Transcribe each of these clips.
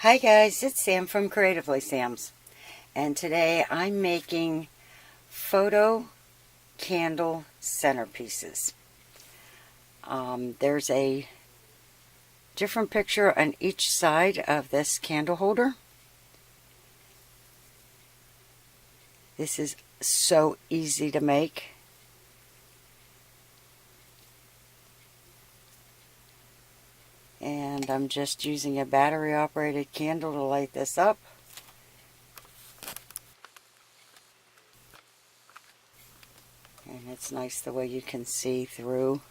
Hi guys, it's Sam from Creatively Sam's, and today I'm making photo candle centerpieces. There's a different picture on each side of this candle holder. This is so easy to make. And I'm just using a battery operated candle to light this up. And it's nice the way you can see through.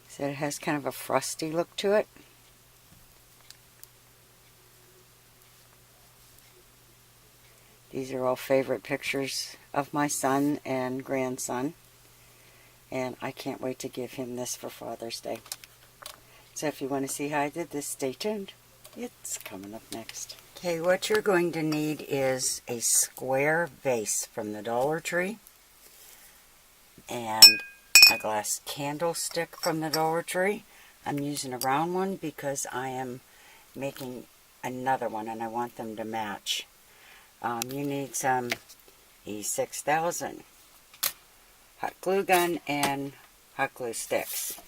So it has kind of a frosty look to it. These are all favorite pictures of my son and grandson. And I can't wait to give him this for Father's Day. So if you want to see how I did this, stay tuned. It's coming up next. Okay, what you're going to need is a square vase from the Dollar Tree and a glass candlestick from the Dollar Tree. I'm using a round one because I am making another one and I want them to match. You need some E6000, hot glue gun, and hot glue sticks.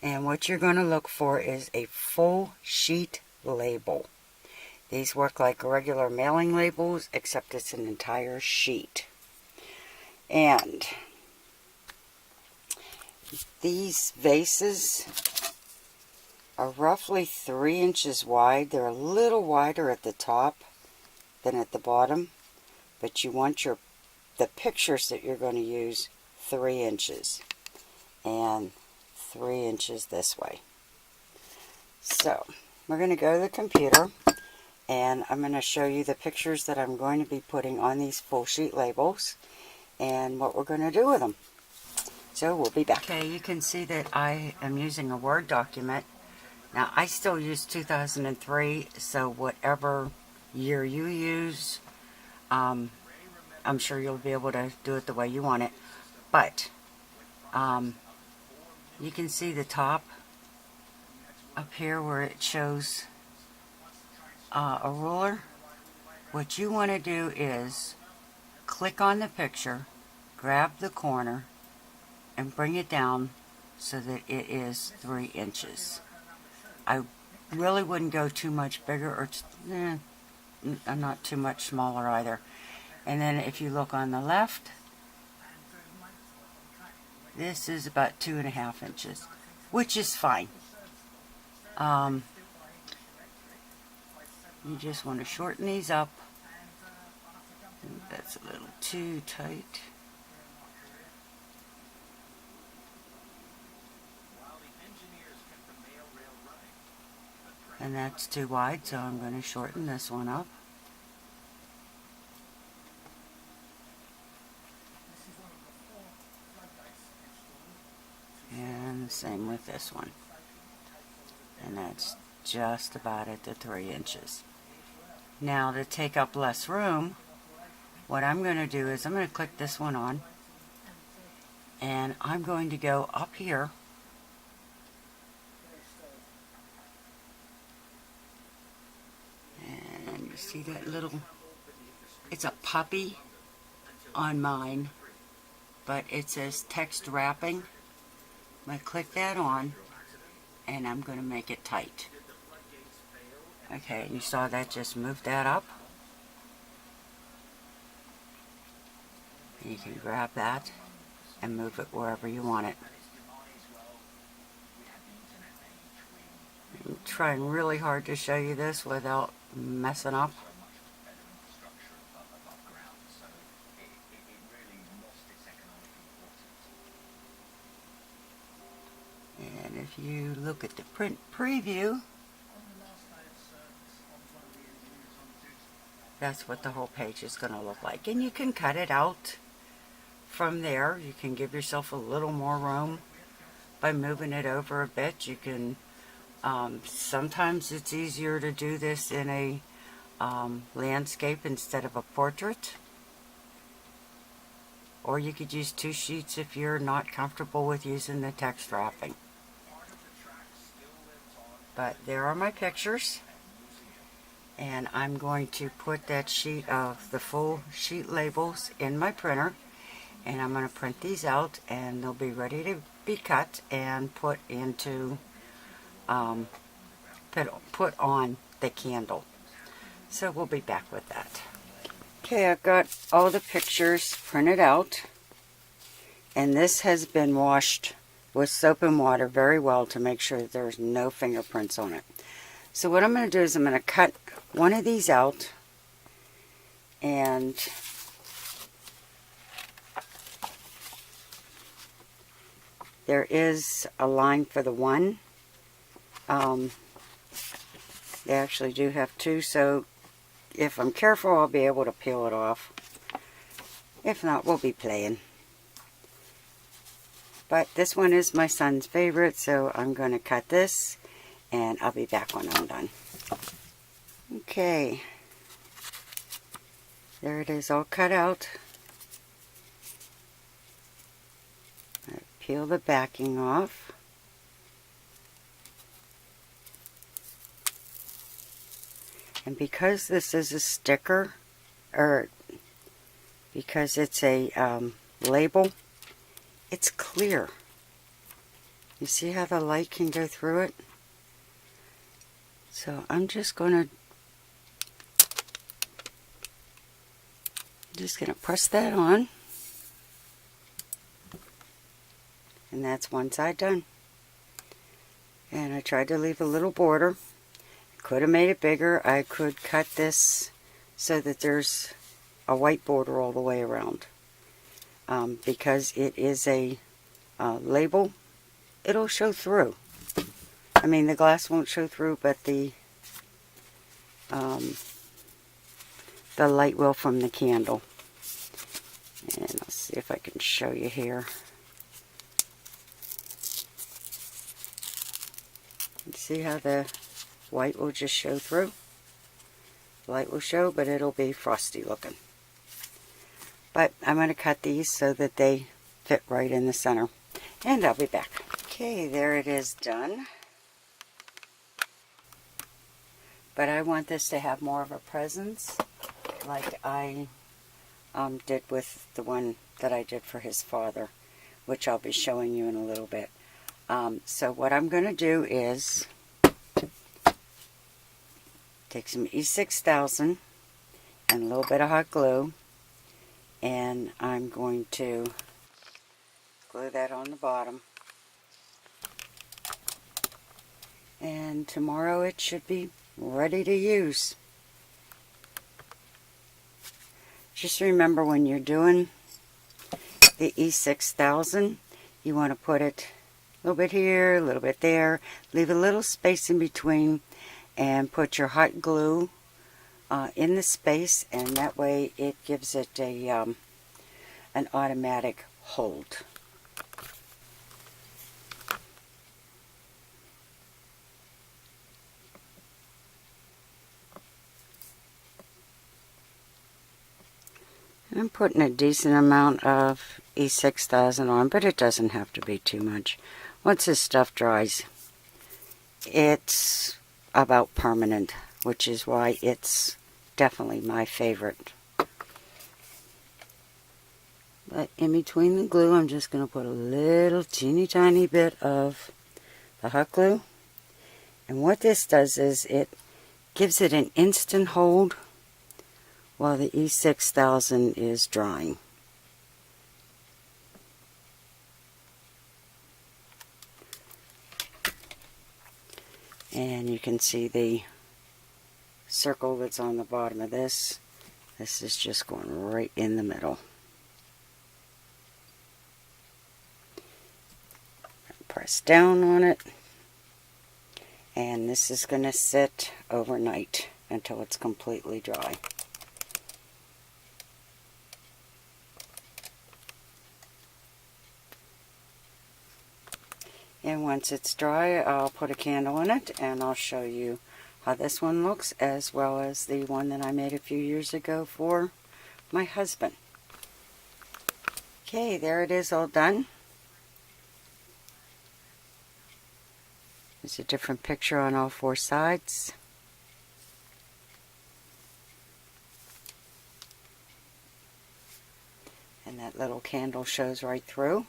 And what you're going to look for is a full sheet label. These work like regular mailing labels, except it's an entire sheet. And these vases are roughly 3 inches wide. They're a little wider at the top than at the bottom, but you want the pictures that you're going to use 3 inches. And 3 inches this way. So we're going to go to the computer and I'm going to show you the pictures that I'm going to be putting on these full sheet labels and what we're going to do with them. So we'll be back. Okay, you can see that I am using a Word document. Now I still use 2003, so whatever year you use, I'm sure you'll be able to do it the way you want it. But you can see the top up here where it shows a ruler. What you want to do is click on the picture, grab the corner, and bring it down so that it is 3 inches. I really wouldn't go too much bigger or not too much smaller either. And then if you look on the left, this is about 2.5 inches, which is fine. You just want to shorten these up. That's a little too tight. And that's too wide, so I'm going to shorten this one up. And the same with this one. And that's just about at the 3 inches. Now to take up less room, what I'm going to do is I'm going to click this one on. And I'm going to go up here. And you see that little, it's a puppy on mine, but it says text wrapping. I'm going to click that on, and I'm going to make it tight. Okay, you saw that just moved that up. You can grab that and move it wherever you want it. I'm trying really hard to show you this without messing up. And if you look at the print preview, that's what the whole page is going to look like. And you can cut it out from there. You can give yourself a little more room by moving it over a bit. You can, sometimes it's easier to do this in a landscape instead of a portrait. Or you could use 2 sheets if you're not comfortable with using the text wrapping. But there are my pictures. And I'm going to put that sheet of the full sheet labels in my printer. And I'm going to print these out, and they'll be ready to be cut and put into, put on the candle. So we'll be back with that. Okay, I've got all the pictures printed out. And this has been washed with soap and water very well to make sure that there's no fingerprints on it. So what I'm going to do is I'm going to cut one of these out, and there is a line for the one. They actually do have two, so if I'm careful I'll be able to peel it off. If not, we'll be playing. But this one is my son's favorite, so I'm going to cut this, and I'll be back when I'm done. Okay, there it is all cut out. I peel the backing off. And because this is a sticker, or because it's a label, it's clear. You see how the light can go through it? So I'm just going to press that on. And that's one side done. And I tried to leave a little border. Could have made it bigger. I could cut this so that there's a white border all the way around. Because it is a label, it'll show through. I mean, the glass won't show through, but the light will from the candle. And let's see if I can show you here. See how the white will just show through? The light will show, but it'll be frosty looking. But I'm going to cut these so that they fit right in the center. And I'll be back. Okay, there it is done. But I want this to have more of a presence, like I did with the one that I did for his father, which I'll be showing you in a little bit. So what I'm going to do is take some E6000 and a little bit of hot glue, and I'm going to glue that on the bottom. And tomorrow it should be ready to use. Just remember, when you're doing the E6000, you want to put it a little bit here, a little bit there, leave a little space in between, and put your hot glue in the space, and that way it gives it a an automatic hold. I'm putting a decent amount of E6000 on, but it doesn't have to be too much. Once this stuff dries, it's about permanent, which is why it's definitely my favorite. But in between the glue, I'm just going to put a little teeny tiny bit of the hot glue. And what this does is it gives it an instant hold while the E6000 is drying. And you can see the circle that's on the bottom of this. This is just going right in the middle. Press down on it. And this is going to sit overnight until it's completely dry. And once it's dry, I'll put a candle in it, and I'll show you how this one looks, as well as the one that I made a few years ago for my husband. Okay, there it is all done. There's a different picture on all four sides. And that little candle shows right through.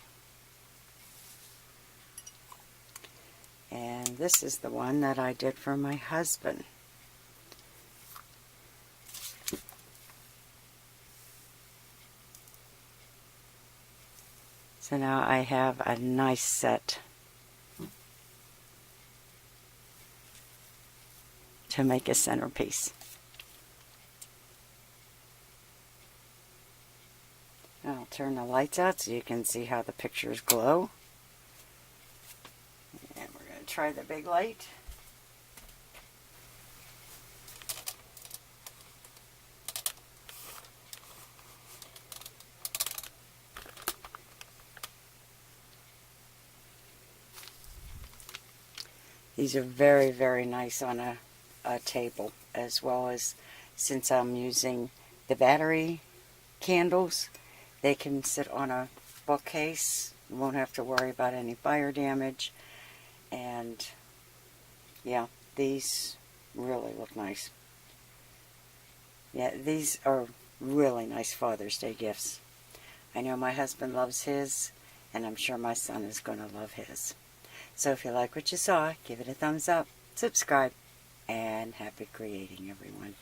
And this is the one that I did for my husband. So now I have a nice set to make a centerpiece. I'll turn the lights out so you can see how the pictures glow. And we're going to try the big light. These are very, very nice on a table, as well as, since I'm using the battery candles, they can sit on a bookcase. You won't have to worry about any fire damage. And yeah, these really look nice. Yeah, these are really nice Father's Day gifts. I know my husband loves his, and I'm sure my son is going to love his. So if you like what you saw, give it a thumbs up, subscribe, and happy creating, everyone.